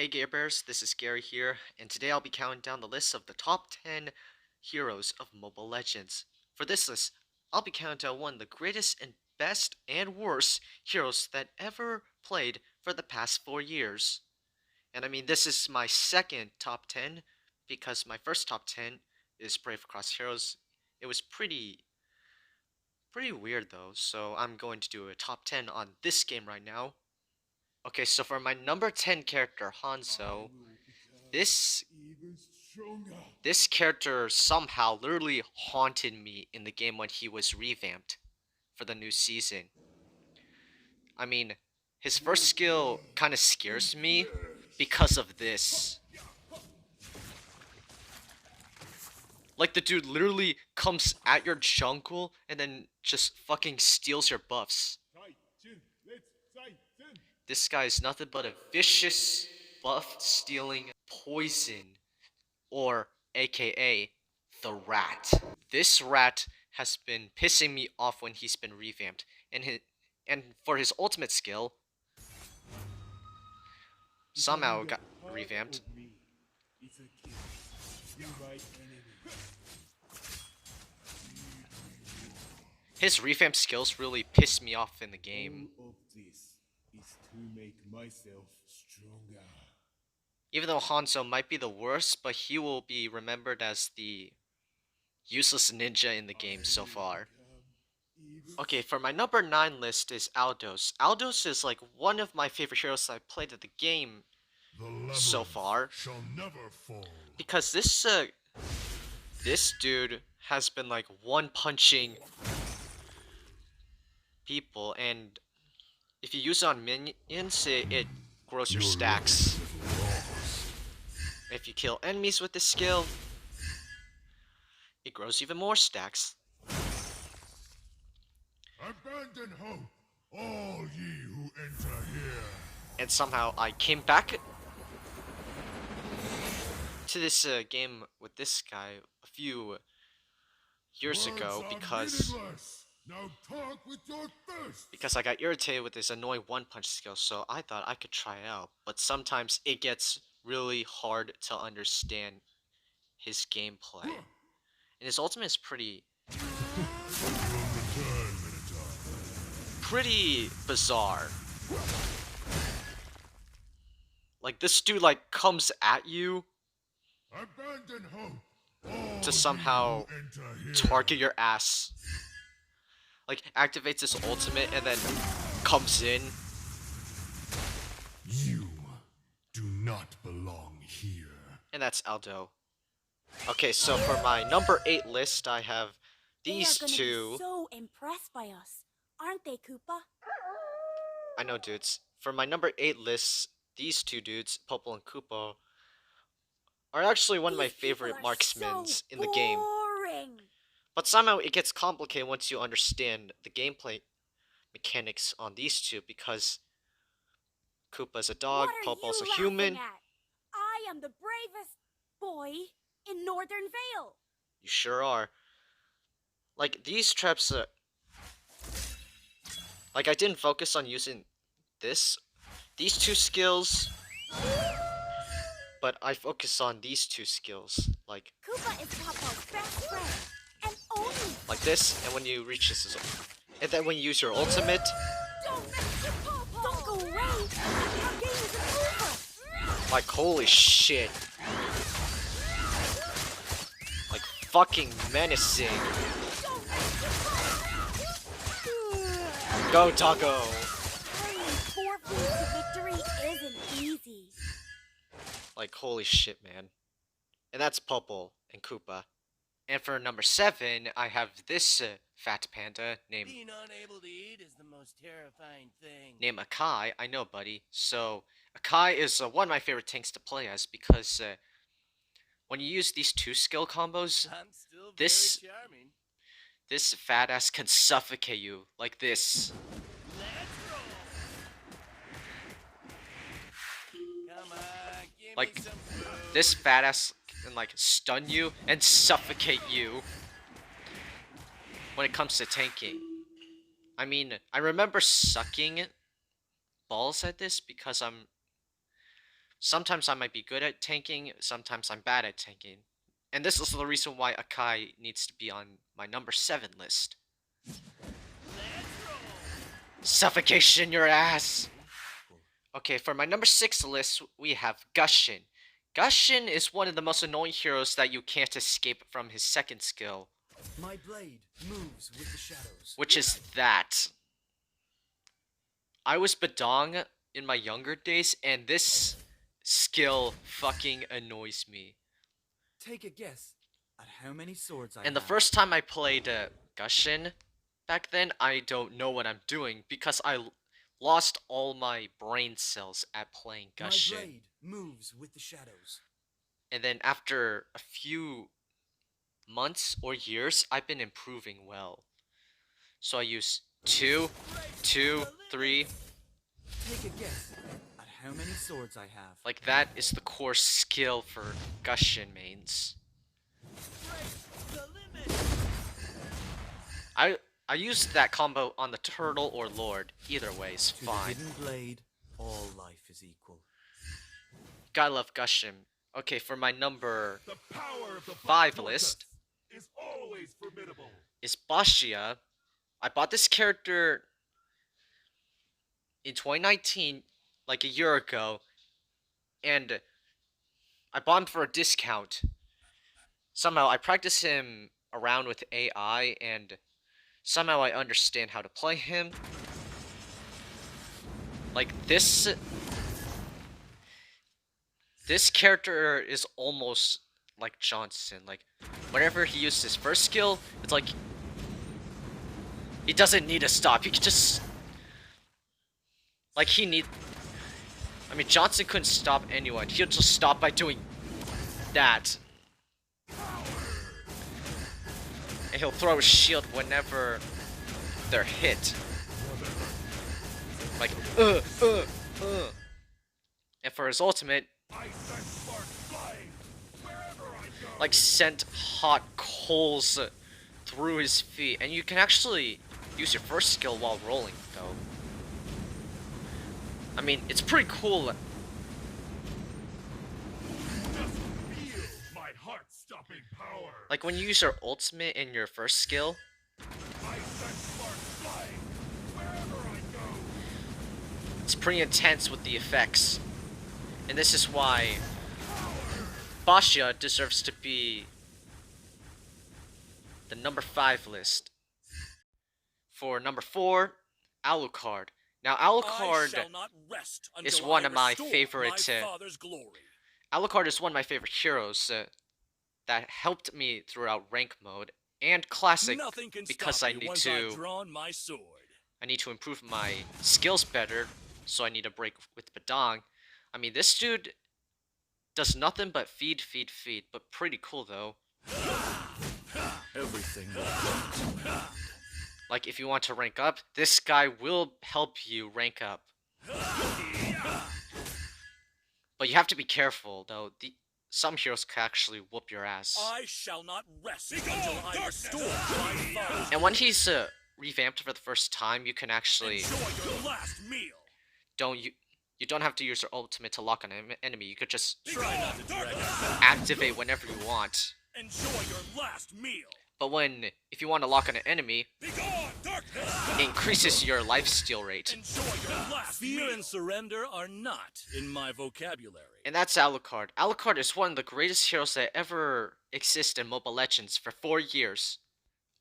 Hey Gear Bears, this is Gary here, and today I'll be counting down the list of the top 10 heroes of Mobile Legends. For this list, I'll be counting down one of the greatest and best and worst heroes that ever played for the past 4 years. And I mean, this is my second top 10, because my first top 10 is Brave Cross Heroes. It was pretty weird though, so I'm going to do a top 10 on this game right now. Okay, so for my number 10 character, Hanzo, this this character somehow literally haunted me in the game when he was revamped for the new season. I mean, his first skill kind of scares me because of this. Like, the dude literally comes at your jungle and then just fucking steals your buffs. This guy is nothing but a vicious buff stealing poison, or aka the rat. This rat has been pissing me off when he's been revamped, and for his ultimate skill, somehow got revamped. His revamp skills really piss me off in the game. Even though Hanzo might be the worst, but he will be remembered as the useless ninja in the game so far. Okay, for my number 9 list is Aldos. Aldos is like one of my favorite heroes I played at the game so far. Because this dude has been like one-punching people, and if you use it on minions, it grows your stacks. If you kill enemies with this skill, it grows even more stacks. Abandon hope, all ye who enter here. And somehow I came back to this game with this guy a few years ago because I got irritated with this annoying one-punch skill, so I thought I could try it out. But sometimes it gets really hard to understand his gameplay. And his ultimate is pretty bizarre. Like, this dude like comes at you to somehow target your ass. Like, activates his ultimate and then comes in. You do not belong here. And that's Aldo. Okay, so for my number 8 list, I have these two. Be so impressed by us, aren't they, Koopa? I know, dudes. For my number 8 list, these two dudes, Popple and Koopa, are actually one of my favorite marksmen in the game. But somehow it gets complicated once you understand the gameplay mechanics on these two, because Koopa's a dog, Popple's a human. I am the bravest boy in Northern Vale. You sure are. Like, these traps, like, I didn't focus on using these two skills, but I focus on these two skills, like Koopa is Papa's best friend, and only like this, and when you reach this, and then when you use your ultimate, don't go away. Our game isn't over. like, holy shit, like, fucking menacing. Go, Taco! Turning 4 points to victory isn't easy. Like, holy shit, man. And that's Popple and Koopa. And for number 7, I have this fat panda named... Being unable to eat is the most terrifying thing. Named Akai. I know, buddy. So, Akai is one of my favorite tanks to play as, because when you use these two skill combos, I'm still this very charming. this fat ass can suffocate you like this. Let's roll. Come on, give Like, me some food. this fat ass can like stun you and suffocate you when it comes to tanking. I mean, I remember sucking balls at this because Sometimes I might be good at tanking, sometimes I'm bad at tanking. And this is the reason why Akai needs to be on my number 7 list. Suffocation your ass! Okay, for my number 6 list, we have Gushin. Gushin is one of the most annoying heroes that you can't escape from his second skill. My blade moves with the shadows. Which is that. I was Badong in my younger days, and this skill fucking annoys me. Take a guess at how many swords I And have. the first time I played Gushin back then, I don't know what I'm doing because I lost all my brain cells at playing My Gushin. blade moves with the shadows. And then after a few months or years, I've been improving well. So I use 2, 2, 3. Take a guess at how many swords I have. Like that is the core skill for Gushin mains. I used that combo on the turtle or lord. Either way is To fine. the hidden blade, all life is equal. Gotta love Gushin. Okay, for my number The power of the 5 Black list Tortoise is always formidable. is Bastia. I bought this character in 2019, like a year ago, and I bought him for a discount. Somehow I practice him around with AI, and somehow I understand how to play him. Like this character is almost like Johnson. Like whenever he uses his first skill, it's like he doesn't need to stop. He can just like I mean, Johnson couldn't stop anyone. He'll just stop by doing that. And he'll throw a shield whenever they're hit. Like, And for his ultimate, I send sparks flying wherever I go. like, sent hot coals through his feet. And you can actually use your first skill while rolling, though. I mean, it's pretty cool. Just feel my heart-stopping power. Like, when you use your ultimate in your first skill, I send sparks flying wherever I go. it's pretty intense with the effects. And this is why Bastia deserves to be the number 5 list. For number 4, Alucard. Now, Alucard is one of my favorite. Alucard is one of my favorite heroes that helped me throughout rank mode and classic because I need to improve my skills better. So I need to break with Badang. I mean, this dude does nothing but feed, but pretty cool though. Everything. Like, if you want to rank up, this guy will help you rank up. But you have to be careful, though. Some heroes can actually whoop your ass. I shall not rest until I restore my father's. And when he's revamped for the first time, you can actually Enjoy your last meal. you don't have to use your ultimate to lock on an enemy. You could just Try not to drag us. activate whenever you want. Enjoy your last meal. But if you want to lock on an enemy, Begone, darkness. it increases your lifesteal rate. Enjoy your last Fear meal. and surrender are not in my vocabulary. And that's Alucard. Alucard is one of the greatest heroes that ever exist in Mobile Legends for 4 years.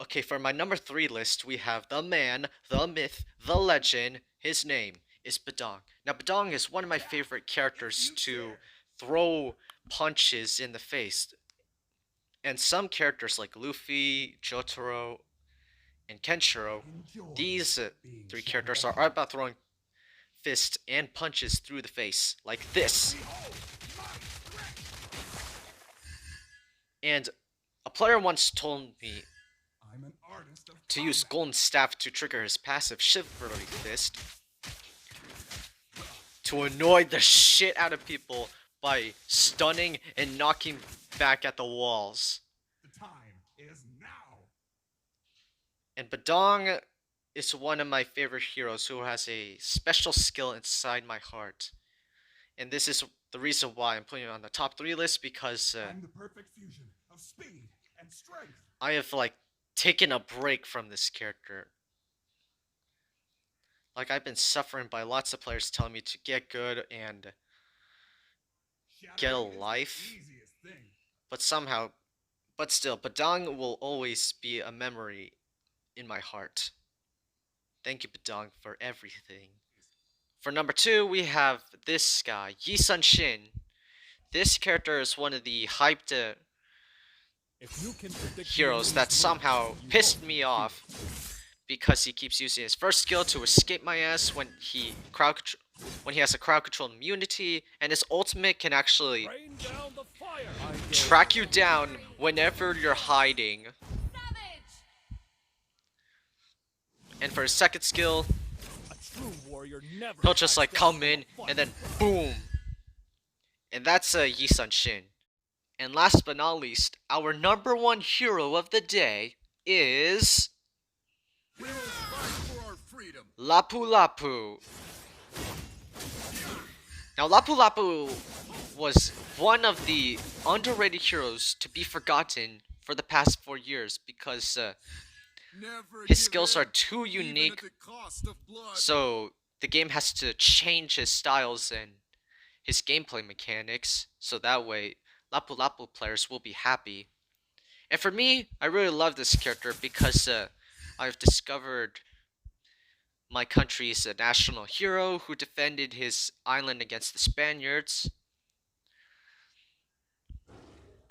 Okay, for my number 3 list, we have the man, the myth, the legend. His name is Badong. Now, Badong is one of my favorite characters to throw punches in the face. And some characters like Luffy, Jotaro, and Kenshiro, these 3 characters are about throwing fists and punches through the face, like this. And a player once told me I'm an artist of to use Golden Staff to trigger his passive Chivalry Fist to annoy the shit out of people by stunning and knocking back at the walls. The time is now. And Badong is one of my favorite heroes who has a special skill inside my heart. And this is the reason why I'm putting it on the top 3 list because I'm the perfect fusion of speed and strength. I have like taken a break from this character. Like I've been suffering by lots of players telling me to get good and get a Shattering is the life, easiest thing. but still, Badang will always be a memory in my heart. Thank you, Badang, for everything. For number 2, we have this guy, Sunshin. This character is one of the hyped If you can predict heroes that somehow pissed me off because he keeps using his first skill to escape my ass when he has a crowd control immunity, and his ultimate can actually rain down the fire. track you down whenever you're hiding. And for his second skill, A true warrior never he'll just like backs down come from a in fight. and then boom. And that's Yi Sun-shin. And last but not least, our number 1 hero of the day is We will fight for our freedom. Lapu Lapu. Now Lapu Lapu was one of the underrated heroes to be forgotten for the past 4 years because Never his give skills in, are too even unique, at the cost of blood. so the game has to change his styles and his gameplay mechanics, so that way Lapu Lapu players will be happy. And for me, I really love this character because I've discovered my country's national hero who defended his island against the Spaniards.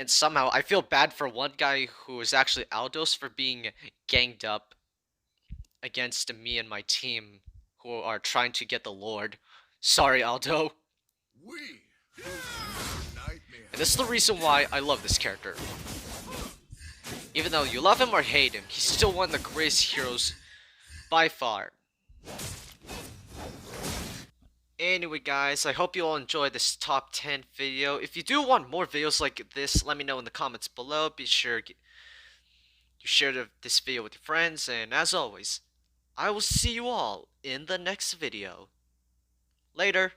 And somehow I feel bad for one guy who is actually Aldos for being ganged up against me and my team who are trying to get the Lord. Sorry, Aldo. We will be your nightmare. And this is the reason why I love this character. Even though you love him or hate him, he's still one of the greatest heroes by far. Anyway guys, I hope you all enjoyed this top 10 video. If you do want more videos like this, let me know in the comments below. Be sure you share this video with your friends, and as always, I will see you all in the next video. Later.